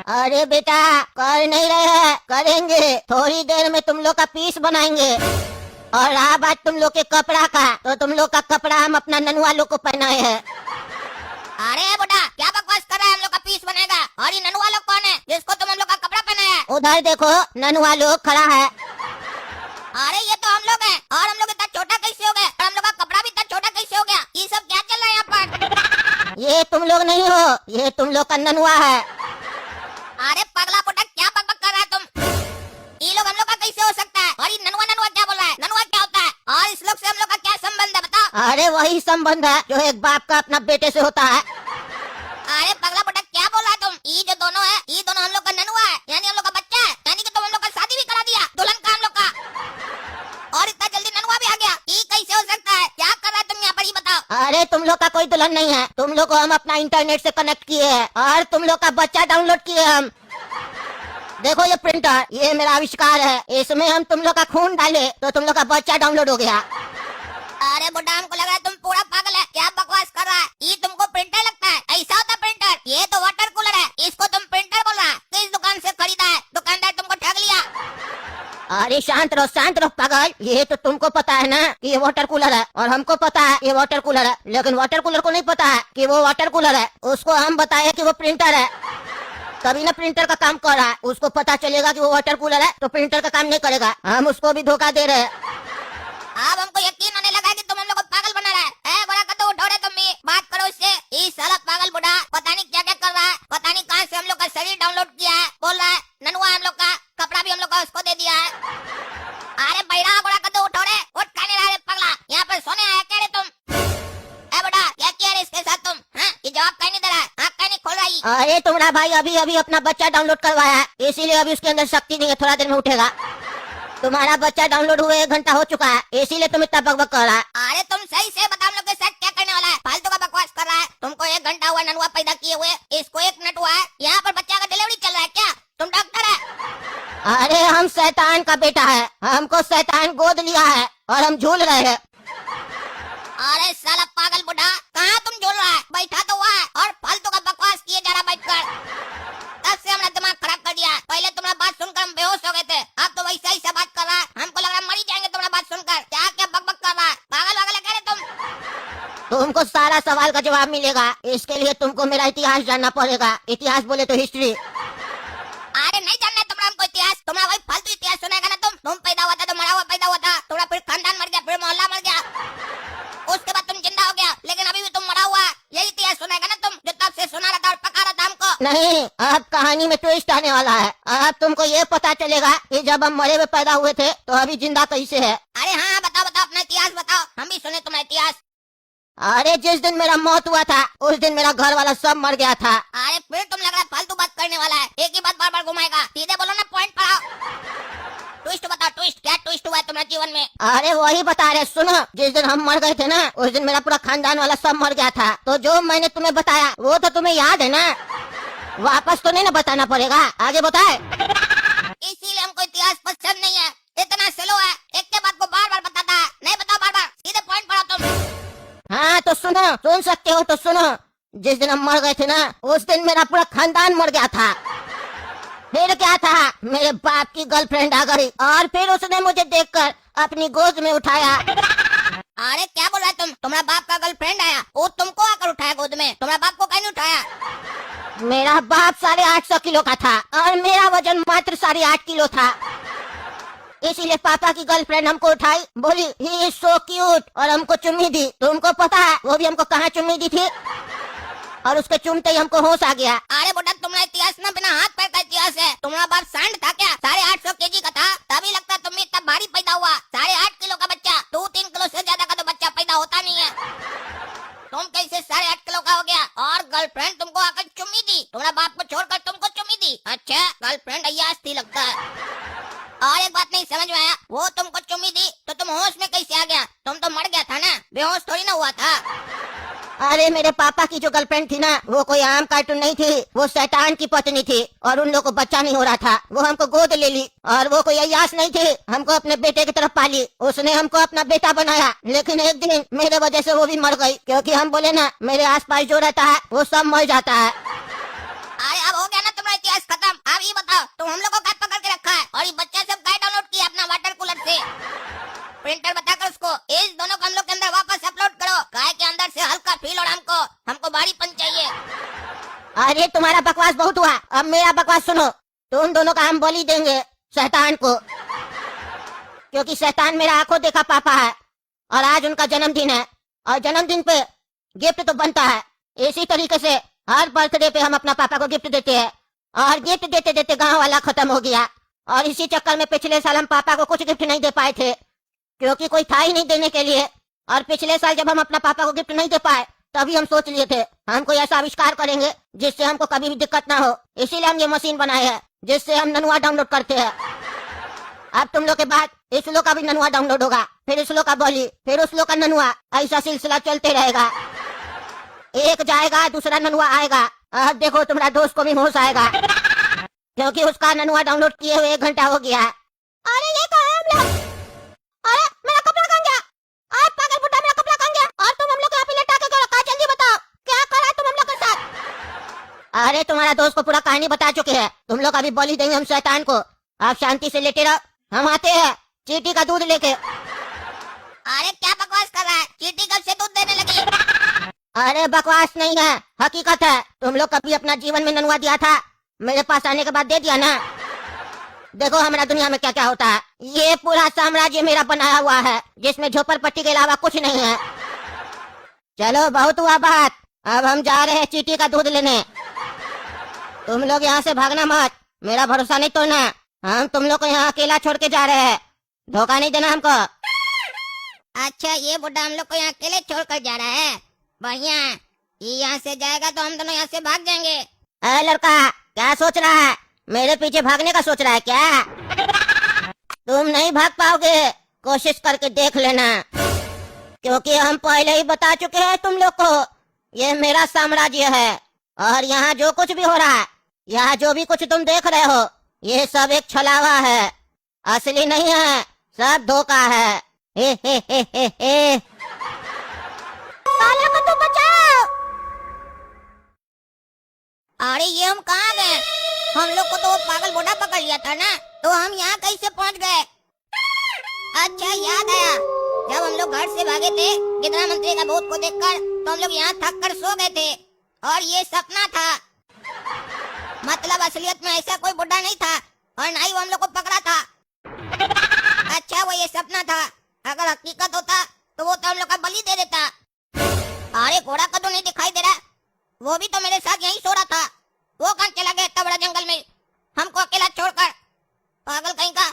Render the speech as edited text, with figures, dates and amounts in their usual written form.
अरे बेटा कर नहीं रहे हैं, करेंगे थोड़ी देर में। तुम लोग का पीस बनाएंगे। और रहा बात तुम लोग के कपड़ा का, तो तुम लोग का कपड़ा हम अपना ननुआ लोग को पहनाए हैं। अरे बेटा क्या बकवास कर रहा है? हम लोग का पीस बनेगा। और ये ननुआ लोग कौन है जिसको तुम हम लोग का कपड़ा पहनाया है? उधर देखो ननुआ लोग खड़ा है। अरे ये तो हम लोग हैं। और हम लोग इतना छोटा कैसे हो गए? और हम लोग का कपड़ा भी इतना छोटा कैसे हो गया? ये सब क्या चल रहा है यहाँ पर? ये तुम लोग नहीं हो, ये तुम लोग का ननुआ है। अरे पगला पोटा क्या बकबक कर रहा है तुम? ये लोग हम लोग का कैसे हो सकता है? और ये ननुआ ननुआ क्या बोल रहा है? ननुआ क्या होता है? और इस लोग से हम लोग का क्या संबंध है बताओ? अरे वही संबंध है जो एक बाप का अपना बेटे से होता है। अरे पगला पोटा क्या बोल रहा है तुम? ये जो दोनों है, ये दोनों हम लोग का ननुआ है, यानी हम लोग का बच्चा है। यानी कि तुम हम लोग का शादी भी करा दिया, दुल्हन का हम लोग का। और इतना जल्दी ननुआ भी आ गया, ये कैसे हो सकता है? क्या कर रहा है तुम यहाँ पर, ये बताओ? अरे तुम लोग का कोई दुल्हन नहीं है, तुम लोग को हम अपना इंटरनेट से कनेक्ट किए हैं और तुम लोग का बच्चा डाउनलोड किए हम। देखो ये प्रिंटर, ये मेरा आविष्कार है। इसमें हम तुम लोग का खून डाले तो तुम लोग का बच्चा डाउनलोड हो गया। अरे बुड्ढा हमको लग रहा है तुम पूरा पागल है। क्या बकवास कर रहा है? ये तुमको प्रिंटर लगता है? ऐसा होता प्रिंटर? ये तो वाटर कूलर है, इसको तुम प्रिंटर बोल रहा है? किस दुकान से खरीदा है? दुकानदार तुमको ठग लिया। अरे शांत रहो पागल। ये तो तुमको पता है ना कि ये वाटर कूलर है, और हमको पता है ये वाटर कूलर है, लेकिन वाटर कूलर को नहीं पता है कि वो वाटर कूलर है। उसको हम बताए कि वो प्रिंटर है, तभी ना प्रिंटर का काम कर रहा है। उसको पता चलेगा कि वो वाटर कूलर है तो प्रिंटर का काम नहीं करेगा। हम उसको भी धोखा दे रहे हैं। अब हमको यकीन होने लगा कि तुम हम लोग को पागल बना रहा है। बड़ा कदम उठो रे, तुम भी बात करो उससे। ये साला पागल बुढ़ा पता नहीं क्या क्या कर रहा है, पता नहीं कहाँ से हम लोग का शरीर डाउनलोड किया है। बोल रहा है ननुआ हम लोग का, कपड़ा भी हम लोग का उसको दे दिया है। अरे बैरा बड़ा कदम उठो रे, उठ खाने रहा रे पगला। यहाँ पर सोने आया क्या रे तुम? बेटा क्या किया रे इसके साथ तुम? ये जवाब कहीं नहीं दे रहा है, आँख कहीं नहीं खोल रहा है। अरे तुम्हारा भाई अभी अभी अपना बच्चा डाउनलोड करवाया है, इसीलिए अभी उसके अंदर शक्ति नहीं है, थोड़ा देर में उठेगा। तुम्हारा बच्चा डाउनलोड हुए 1 घंटा हो चुका है, इसीलिए तुम इतना बकबक कर रहा है। अरे तुम सही से बता, हम लोग के साथ क्या करने वाला है? फालतू का बकवास कर रहा है। तुमको 1 घंटा हुआ ननुआ पैदा किए हुए, इसको 1 मिनट हुआ है। यहाँ पर बच्चा का डिलीवरी चल रहा है क्या? तुम डॉक्टर है? अरे हम शैतान का बेटा है, हमको शैतान गोद लिया है और हम झूल रहे हैं। अरे साला पागल बुढ़ा, कहाँ तुम झूल रहा है? बैठा तो हुआ है और फालतू का बकवास किए जा रहा बैठकर। तब से हमारा दिमाग खराब कर दिया। पहले तुम्हारा बात सुनकर हम बेहोश हो गए थे, अब तो वैसा ही बात कर रहा है। हमको लग रहा है मर ही जाएंगे तुम्हारा बात सुनकर। क्या क्या बकबक कर रहा है? पागल वागल है क्या रे तुम? तुमको सारा सवाल का जवाब मिलेगा, इसके लिए तुमको मेरा इतिहास जानना पड़ेगा। इतिहास बोले तो हिस्ट्री। अरे नहीं जानना है तुम्हारा हमको इतिहास। तुम्हारा वही फालतू इतिहास सुनेगा ना तुम पैदा हुआ था तो मरा हुआ पैदा हुआ था, तुम्हारा फिर खानदान मर गया, फिर मोहल्ला मर गया, उसके बाद तुम जिंदा हो गया, लेकिन अभी भी तुम मरा हुआ है। यही इतिहास सुनेगा ना तुम, जो तब से सुना रहा था और पका रहा था हमको। नहीं, अब कहानी में ट्विस्ट आने वाला है। अब तुमको ये पता चलेगा कि जब हम मरे हुए पैदा हुए थे तो अभी जिंदा कैसे है। अरे हाँ बताओ बताओ, अपना इतिहास बताओ, हम भी सुने तुम्हारा इतिहास। अरे जिस दिन मेरा मौत हुआ था उस दिन मेरा घर वाला सब मर गया था। अरे फिर तुम लग रहा है फालतू बात करने वाला है, एक ही बात बार बार घुमाएगा। सीधे बोलो ना, पॉइंट पर आओ। ट्विस्ट बताओ, ट्विस्ट क्या ट्विस्ट हुआ है तुम्हारे जीवन में? अरे वही बता रहे, सुनो। जिस दिन हम मर गए थे ना उस दिन मेरा पूरा खानदान वाला सब मर गया था। तो जो मैंने तुम्हें बताया वो तो तुम्हें याद है ना, वापस तो नहीं ना बताना पड़ेगा। आगे बताए। इसीलिए हमको इतिहास पसंद नहीं है, इतना स्लो है, एक के बात को बार बार बताता है। नहीं बताओ बार बार, सीधे पॉइंट पर आओ तुम। हाँ तो सुनो, सुन सकते हो तो सुनो। जिस दिन हम मर गए थे ना उस दिन मेरा पूरा खानदान मर गया था। फिर क्या था, मेरे बाप की गर्लफ्रेंड आ गई और फिर उसने मुझे देखकर अपनी गोद में उठाया। अरे क्या बोल रहा है तुम? तुम्हारा बाप का गर्लफ्रेंड आया, वो तुमको आकर उठाया गोद में? तुम्हारा बाप को कहीं नहीं उठाया? मेरा बाप 850 किलो का था और मेरा वजन मात्र 8.5 किलो था। इसीलिए पापा की गर्लफ्रेंड हमको उठाई, बोली ही इज सो क्यूट, और हमको चुम्मी दी। तुमको पता है वो भी हमको कहाँ चुम्मी दी थी? और उसके चुमते ही हमको होश आ गया। अरे बेटा तुम्हारा इतिहास ना बिना हाथ पैर का इतिहास है। तुम्हारा बाप सांड था क्या? 850 केजी का था, तभी लगता तुम इतना भारी पैदा हुआ। 8.5 किलो का बच्चा, 2-3 किलो से ज्यादा का तो बच्चा पैदा होता नहीं है। तुम कैसे 8.5 किलो का हो गया? और गर्लफ्रेंड तुमको आकर चुम्मी दी, तुम्हारा बाप को छोड़कर तुमको चुम्मी दी? अच्छा, गर्लफ्रेंड अय्यास थी लगता है। और एक बात नहीं समझ में आया, वो तुमको चुम्मी दी तो तुम होश में कैसे आ गया? तुम तो मर गया था ना, बेहोश थोड़ी ना हुआ था। अरे मेरे पापा की जो गर्लफ्रेंड थी ना वो कोई आम कार्टून नहीं थी, वो शैतान की पत्नी थी और उन लोगों को बच्चा नहीं हो रहा था। वो हमको गोद ले ली और वो कोई अय्यास नहीं थी, हमको अपने बेटे की तरफ पाली। उसने हमको अपना बेटा बनाया, लेकिन एक दिन मेरे वजह से वो भी मर गई, क्योंकि हम बोले ना मेरे आसपास जो रहता है वो सब मर जाता है। अरे अब हो गया ना तुम्हारा इतिहास खत्म। तुम्हारा बकवास बहुत हुआ, अब मेरा बकवास सुनो। तुम दोनों का हम बलि देंगे शैतान को, क्योंकि शैतान मेरा आंखों देखा पापा है और आज उनका जन्मदिन है और जन्मदिन पे गिफ्ट तो बनता है। इसी तरीके से हर बर्थडे पे हम अपना पापा को गिफ्ट देते हैं और गिफ्ट देते देते गांव वाला खत्म हो गया और इसी चक्कर में पिछले साल हम पापा को कुछ गिफ्ट नहीं दे पाए थे क्योंकि कोई था ही नहीं देने के लिए। और पिछले साल जब हम अपना पापा को गिफ्ट नहीं दे पाए तभी हम सोच लिए थे हम कोई ऐसा आविष्कार करेंगे जिससे हमको कभी भी दिक्कत ना हो, इसीलिए हम ये मशीन बनाए हैं जिससे हम ननुआ डाउनलोड करते हैं। अब तुम लोग के बाद इस लोग का भी ननुआ डाउनलोड होगा, फिर इस लोग का बलि, फिर उस लोग का ननुआ, ऐसा सिलसिला चलते रहेगा। एक जाएगा दूसरा ननुआ आएगा। अब देखो तुम्हारा दोस्त को भी होश आएगा क्योंकि उसका ननुआ डाउनलोड किए हुए 1 घंटा हो गया। अरे ये कहाँ है हम लोग? अरे मेरा कपड़ा कहाँ गया? अरे पागल बुड्ढा मेरा कपड़ा कहाँ गया? और तुम हम लोग को यहाँ पे लेटा के रखा, जल्दी बताओ क्या कर रहा है तुम हम लोग के साथ? अरे तुम्हारा दोस्त को पूरा कहानी बता चुके हैं, तुम लोग अभी बलि देंगे हम शैतान को। आप शांति से लेटे रहो, हम आते हैं चींटी का दूध लेके। अरे क्या बकवास कर रहा है? चींटी कब से दूध देने लगी? अरे बकवास नहीं है, हकीकत है। तुम लोग कभी अपना जीवन में ननुआ दिया था? मेरे पास आने के बाद दे दिया ना। देखो हमारा दुनिया में क्या क्या होता है, ये पूरा साम्राज्य मेरा बनाया हुआ है जिसमें झोपड़पट्टी के अलावा कुछ नहीं है। चलो बहुत हुआ बात, अब हम जा रहे हैं चींटी का दूध लेने। तुम लोग यहाँ से भागना मत, मेरा भरोसा नहीं तोड़ना। हम तुम लोग को यहाँ अकेला छोड़ के जा रहे हैं, धोखा नहीं देना हमको। अच्छा ये बुड्ढा हम लोग को यहाँ अकेले छोड़ कर जा रहा है, बढ़िया है। ये यहाँ से जाएगा तो हम दोनों यहाँ से भाग जाएंगे। अरे लड़का क्या सोच रहा है, मेरे पीछे भागने का सोच रहा है क्या? तुम नहीं भाग पाओगे, कोशिश करके देख लेना, क्योंकि हम पहले ही बता चुके हैं तुम लोग को ये मेरा साम्राज्य है और यहाँ जो कुछ भी हो रहा है, यहाँ जो भी कुछ तुम देख रहे हो, ये सब एक छलावा है, असली नहीं है, सब धोखा है। हे हे हे हे हे। साले को तो बचाओ। अरे ये हम कहाँ गए? हम लोग को तो वो पागल बुढ़ा पकड़ लिया था ना, तो हम यहाँ कैसे पहुँच गए? अच्छा याद आया, जब हम लोग घर से भागे थे गिदरा मंत्री का भूत को देखकर, तो हम लोग यहाँ थक कर सो गए थे और ये सपना था। मतलब असलियत में ऐसा कोई बुढ़ा नहीं था और ना ही वो हम लोग को पकड़ा था। अच्छा वो ये सपना था, अगर हकीकत होता तो वो तो हम लोग का बलि दे देता। अरे घोड़ा का तो नहीं दिखाई दे रहा, वो भी तो मेरे साथ यहीं सो रहा था। वो कहाँ चला गया इतना बड़ा जंगल में हमको अकेला छोड़कर? पागल कहीं का।